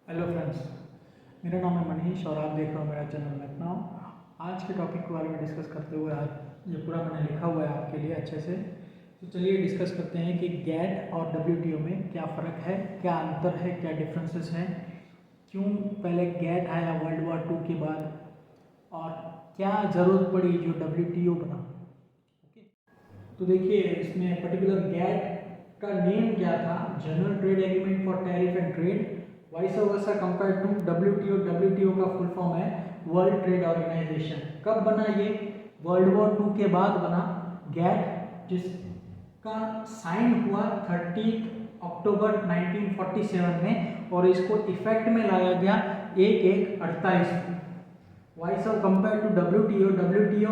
Hello friends, मेरा नाम है मनीष और आप देख रहे हो मेरा चैनल मैथनाउ। आज के टॉपिक के बारे में डिस्कस करते हुए आज ये पूरा मैंने लिखा हुआ है आपके लिए अच्छे से। तो चलिए डिस्कस करते हैं कि गैट और डब्ल्यूटीओ में क्या फ़र्क है, क्या अंतर है, क्या डिफरेंसेस हैं, क्यों पहले गैट आया वर्ल्ड वॉर 2 के बाद और क्या ज़रूरत पड़ी जो डब्ल्यूटीओ बना। ओके, तो देखिए इसमें पर्टिकुलर गैट का नेम क्या था, general trade agreement for tariff and trade, vice versa compare to WTO. WTO का फुल फॉर्म है वर्ल्ड ट्रेड ऑर्गेनाइजेशन। कब बना ये? वर्ल्ड वॉर 2 के बाद बना गैट, जिसका साइन हुआ 30 अक्टूबर 1947 में और इसको इफेक्ट में लाया गया 1/1/48 में। Vice compare to WTO, WTO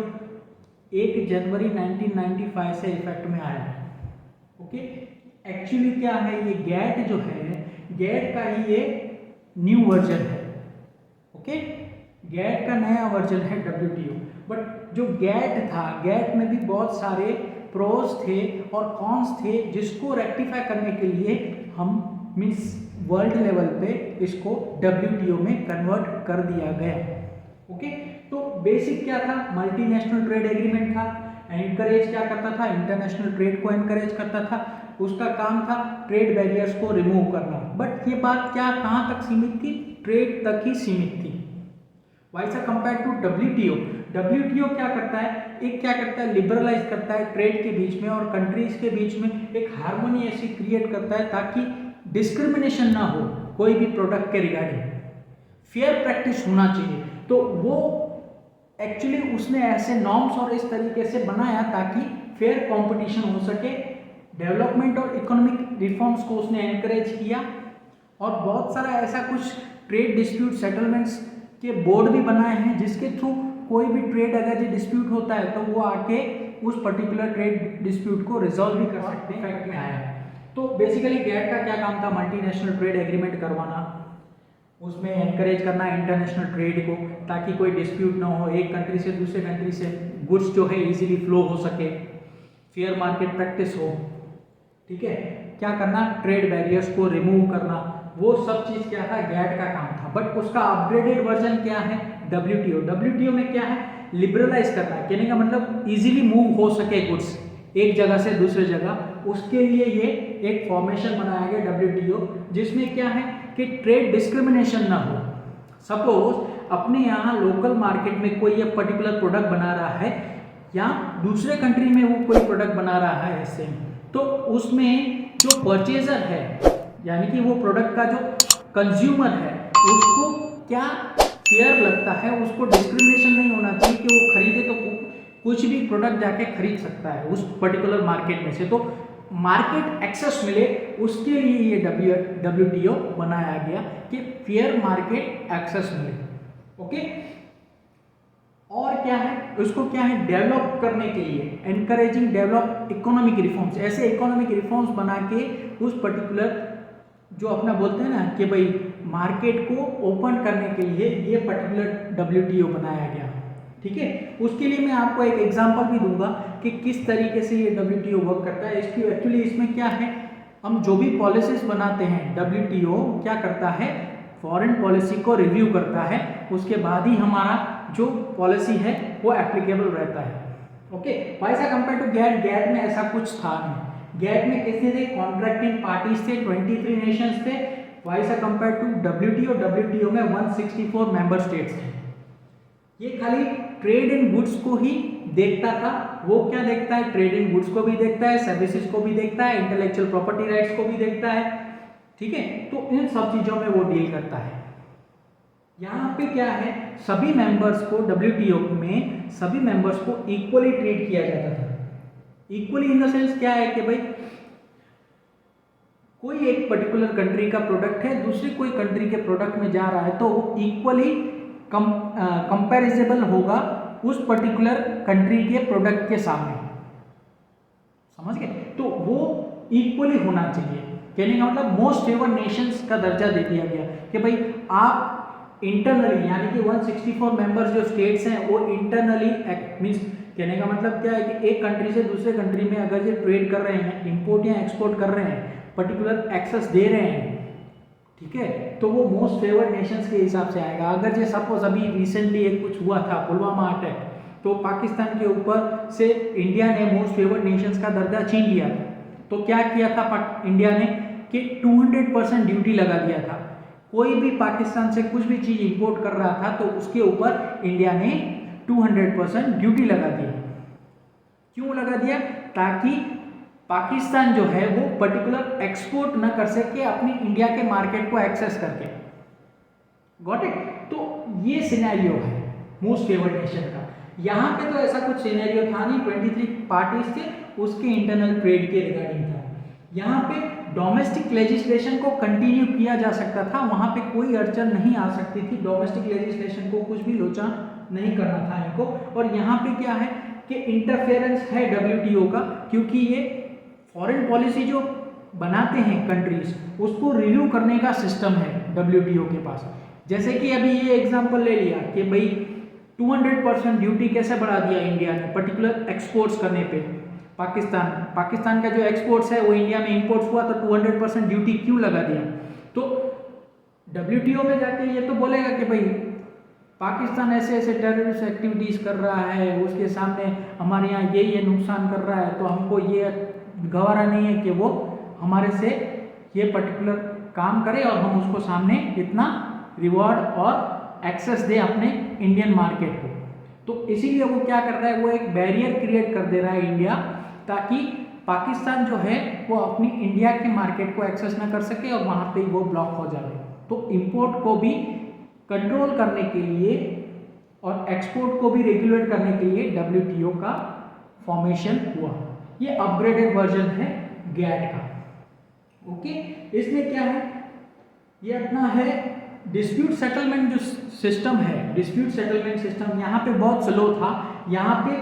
1 जनवरी 1995 से इफेक्ट में आया है। ओके, एक्चुअली क्या है, ये गैट जो है, गैट का ही ये न्यू वर्जन है। ओके, गैट का नया वर्जन है डब्ल्यूटीओ। बट जो गैट था, गैट में भी बहुत सारे प्रोज थे और कॉन्स थे, जिसको रेक्टिफाई करने के लिए हम मीन्स वर्ल्ड लेवल पे इसको डब्ल्यूटीओ में कन्वर्ट कर दिया गया। ओके, तो बेसिक क्या था, मल्टीनेशनल ट्रेड एग्रीमेंट था। एनकरेज क्या करता था, इंटरनेशनल ट्रेड को एनकरेज करता था। उसका काम था ट्रेड बैरियर्स को रिमूव करना। बट ये बात क्या कहाँ तक सीमित थी? ट्रेड तक ही सीमित थी। Vice compare to WTO, WTO क्या करता है, एक क्या करता है, लिबरलाइज करता है ट्रेड के बीच में और कंट्रीज के बीच में एक हार्मोनी ऐसी क्रिएट करता है ताकि डिस्क्रिमिनेशन ना हो कोई भी प्रोडक्ट के रिगार्डिंग, फेयर प्रैक्टिस होना चाहिए। तो वो एक्चुअली उसने ऐसे नॉर्म्स और इस तरीके से बनाया ताकि फेयर कंपटीशन हो सके। डेवलपमेंट और इकोनॉमिक रिफॉर्म्स को उसने एनकरेज किया और बहुत सारा ऐसा कुछ ट्रेड डिस्प्यूट सेटलमेंट्स के बोर्ड भी बनाए हैं, जिसके थ्रू कोई भी ट्रेड अगर ये डिस्प्यूट होता है तो वो आके उस पर्टिकुलर ट्रेड डिस्प्यूट को रिजॉल्व भी कर सकते हैं। इफेक्ट में आया है। तो बेसिकली गैट का क्या काम था, मल्टीनेशनल ट्रेड एग्रीमेंट करवाना, उसमें एनकरेज करना इंटरनेशनल ट्रेड को ताकि कोई डिस्प्यूट ना हो, एक कंट्री से दूसरे कंट्री से गुड्स जो है इजीली फ्लो हो सके, फेयर मार्केट प्रैक्टिस हो। ठीक है, क्या करना, ट्रेड बैरियर्स को रिमूव करना, वो सब चीज क्या था, गैट का काम था। बट उसका अपग्रेडेड वर्जन क्या है, डब्ल्यूटीओ। डब्ल्यूटीओ में क्या है, लिबरलाइज करना, कहने का मतलब इजीली मूव हो सके गुड्स एक जगह से दूसरे जगह, उसके लिए ये एक फॉर्मेशन बनाया गया डब्ल्यूटीओ, जिसमें क्या है कि ट्रेड डिस्क्रिमिनेशन ना हो। सपोज अपने यहाँ लोकल मार्केट में कोई एक पर्टिकुलर प्रोडक्ट बना रहा है या दूसरे कंट्री में वो कोई प्रोडक्ट बना रहा है ऐसे, तो उसमें जो परचेजर है यानी कि वो प्रोडक्ट का जो कंज्यूमर है उसको क्या फेयर लगता है, उसको डिस्क्रिमिनेशन नहीं होना चाहिए कि वो खरीदे तो कुछ भी प्रोडक्ट जाके खरीद सकता है उस पर्टिकुलर मार्केट में से, तो मार्केट एक्सेस मिले उसके लिए ये डब्ल्यूटीओ बनाया गया कि फेयर मार्केट एक्सेस मिले। ओके, और क्या है, उसको क्या है, डेवलप करने के लिए एनकरेजिंग डेवलप इकोनॉमिक रिफॉर्म्स, ऐसे इकोनॉमिक रिफॉर्म्स बना के उस पर्टिकुलर जो अपना बोलते हैं ना कि भाई मार्केट को ओपन करने के लिए ये पर्टिकुलर डब्ल्यूटीओ बनाया गया। ठीक है, उसके लिए मैं आपको एक एग्जांपल भी दूंगा कि किस तरीके से ये डब्ल्यूटीओ वर्क करता है। इसकी एक्चुअली इसमें क्या है, हम जो भी पॉलिसीज बनाते हैं डब्ल्यूटीओ क्या करता है, फॉरेन पॉलिसी को रिव्यू करता है, उसके बाद ही हमारा जो पॉलिसी है वो एप्लीकेबल रहता है। Okay, vice compare to GATT, GATT में ऐसा कुछ था नहीं। गैट में कितने थे, कॉन्ट्रैक्टिंग पार्टीज थे, 23 नेशंस थे। Vice compare to WTO, WTO में 164 मेंबर स्टेट्स थे। ये खाली ट्रेड इन गुड्स को ही देखता था। वो क्या देखता है, ट्रेड इन गुड्स को भी देखता है, सर्विसेज को भी देखता है, इंटेलेक्चुअल प्रॉपर्टी राइट्स को भी देखता है। ठीक है, तो इन सब चीजों में वो डील करता है। यहाँ पे क्या है, सभी मेंबर्स को डब्ल्यूटीओ में सभी मेंबर्स को इक्वली ट्रीट किया जाता था। इक्वली इन द सेंस क्या है कि भाई कोई एक पर्टिकुलर कंट्री का प्रोडक्ट है दूसरी कोई कंट्री के प्रोडक्ट में जा रहा है तो वो इक्वली कंपैरिजेबल होगा उस पर्टिकुलर कंट्री के प्रोडक्ट के सामने। समझ गए? तो वो इक्वली होना चाहिए, कहने का मतलब मोस्ट फेवर्ड नेशंस का दर्जा दे दिया गया कि भाई आप इंटरनली यानी कि 164 मेंबर्स जो स्टेट्स हैं वो इंटरनली मींस, कहने का मतलब क्या है कि एक कंट्री से दूसरे कंट्री में अगर ये ट्रेड कर रहे हैं, इंपोर्ट या एक्सपोर्ट कर रहे हैं, पर्टिकुलर एक्सेस दे रहे हैं, ठीक है, तो वो मोस्ट फेवर्ड नेशंस के हिसाब से आएगा। अगर जो सपोज अभी रिसेंटली एक कुछ हुआ था पुलवामा अटैक, तो पाकिस्तान के ऊपर से इंडिया ने मोस्ट फेवर्ड नेशंस का दर्जा छीन लिया था। तो क्या किया था इंडिया ने कि 200% ड्यूटी लगा दिया था। कोई भी पाकिस्तान से कुछ भी चीज इंपोर्ट कर रहा था तो उसके ऊपर इंडिया ने 200% ड्यूटी लगा दी। क्यों लगा दिया? ताकि पाकिस्तान जो है वो पर्टिकुलर एक्सपोर्ट न कर सके अपनी इंडिया के मार्केट को एक्सेस करके। Got it? तो ये सिनेरियो है मोस्ट फेवर्ड नेशन का। यहाँ पे तो ऐसा कुछ सिनेरियो था नहीं, 23 पार्टीज थे, उसके इंटरनल ट्रेड के रिगार्डिंग था। यहाँ पे डोमेस्टिक लेजिस्लेशन को कंटिन्यू किया जा सकता था, वहाँ पे कोई अड़चन नहीं आ सकती थी। डोमेस्टिक लेजिस्लेशन को कुछ भी लोचा नहीं करना था इनको। और यहाँ पे क्या है कि इंटरफेरेंस है WTO का, क्योंकि ये फॉरेन पॉलिसी जो बनाते हैं कंट्रीज, उसको रिव्यू करने का सिस्टम है WTO के पास। जैसे कि अभी ये एग्जांपल ले लिया कि भाई 200% ड्यूटी कैसे बढ़ा दिया इंडिया ने पर्टिकुलर एक्सपोर्ट्स करने पे। पाकिस्तान का जो एक्सपोर्ट्स है वो इंडिया में इंपोर्ट्स हुआ तो 200% ड्यूटी क्यों लगा दिया? तो WTO में जाके ये तो बोलेगा कि भाई पाकिस्तान ऐसे ऐसे टेररिस्ट एक्टिविटीज़ कर रहा है, उसके सामने हमारे यहाँ ये नुकसान कर रहा है, तो हमको ये गवारा नहीं है कि वो हमारे से ये पर्टिकुलर काम करे और हम उसको सामने इतना रिवॉर्ड और एक्सेस दे अपने इंडियन मार्केट को। तो इसीलिए वो क्या कर रहा है, वो एक बैरियर क्रिएट कर दे रहा है इंडिया, ताकि पाकिस्तान जो है वो अपनी इंडिया के मार्केट को एक्सेस ना कर सके और वहाँ पे वो ब्लॉक हो जाए। तो इंपोर्ट को भी कंट्रोल करने के लिए और एक्सपोर्ट को भी रेगुलेट करने के लिए WTO का फॉर्मेशन हुआ। ये अपग्रेडेड वर्जन है गैट का। ओके, इसमें क्या है, ये अपना है डिस्प्यूट सेटलमेंट जो सिस्टम है। डिस्प्यूट सेटलमेंट सिस्टम यहाँ पे बहुत स्लो था, यहाँ पे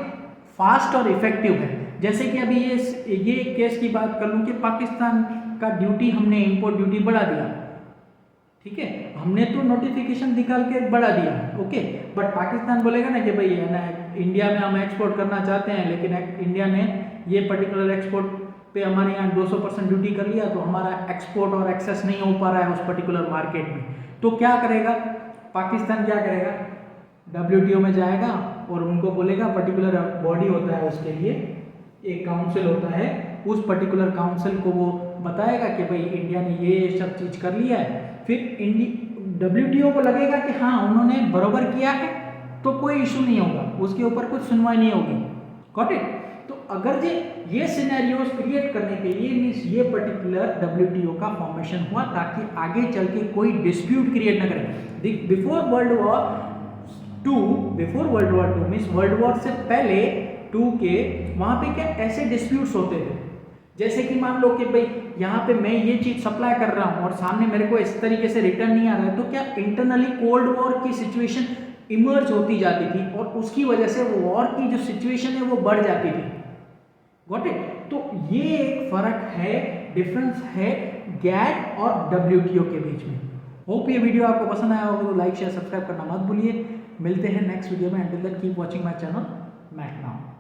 फास्ट और इफेक्टिव है। जैसे कि अभी ये केस की बात कर लूँ कि पाकिस्तान का ड्यूटी हमने इंपोर्ट ड्यूटी बढ़ा दिया, ठीक है, हमने तो नोटिफिकेशन निकाल के बढ़ा दिया, ओके, बट पाकिस्तान बोलेगा ना कि भाई है ना इंडिया में हम एक्सपोर्ट करना चाहते हैं, लेकिन इंडिया ने ये पर्टिकुलर एक्सपोर्ट पे हमारे यहाँ 200% ड्यूटी कर लिया, तो हमारा एक्सपोर्ट और एक्सेस नहीं हो पा रहा है उस पर्टिकुलर मार्केट में। तो क्या करेगा पाकिस्तान, क्या करेगा, WTO में जाएगा और उनको बोलेगा, पर्टिकुलर बॉडी होता है उसके लिए, एक काउंसिल होता है, उस पर्टिकुलर काउंसिल को वो बताएगा कि भाई इंडिया ने ये सब चीज़ कर लिया है। फिर WTO को लगेगा कि हाँ उन्होंने बराबर किया है, तो कोई इशू नहीं होगा, उसके ऊपर कुछ सुनवाई नहीं होगी। Got it? तो अगर ये सिनेरियोस क्रिएट करने के लिए मीन्स ये पर्टिकुलर WTO का फॉर्मेशन हुआ ताकि आगे चल के कोई डिस्प्यूट क्रिएट न करे। Before world war 2 means world war से पहले 2 के वहाँ पे क्या ऐसे डिस्प्यूट्स होते थे, जैसे कि मान लो कि भाई यहाँ पे मैं ये चीज़ सप्लाई कर रहा हूँ और सामने मेरे को इस तरीके से रिटर्न नहीं आ रहा है, तो क्या इंटरनली कोल्ड वॉर की सिचुएशन इमर्ज होती जाती थी और उसकी वजह से वो वॉर की जो सिचुएशन है वो बढ़ जाती थी। Got it? तो ये एक फर्क है, डिफरेंस है गैट और WTO के बीच में। होप ये वीडियो आपको पसंद आया होगा, तो लाइक शेयर सब्सक्राइब करना मत भूलिए। मिलते हैं नेक्स्ट वीडियो में। Until then keep watching my channel mat now.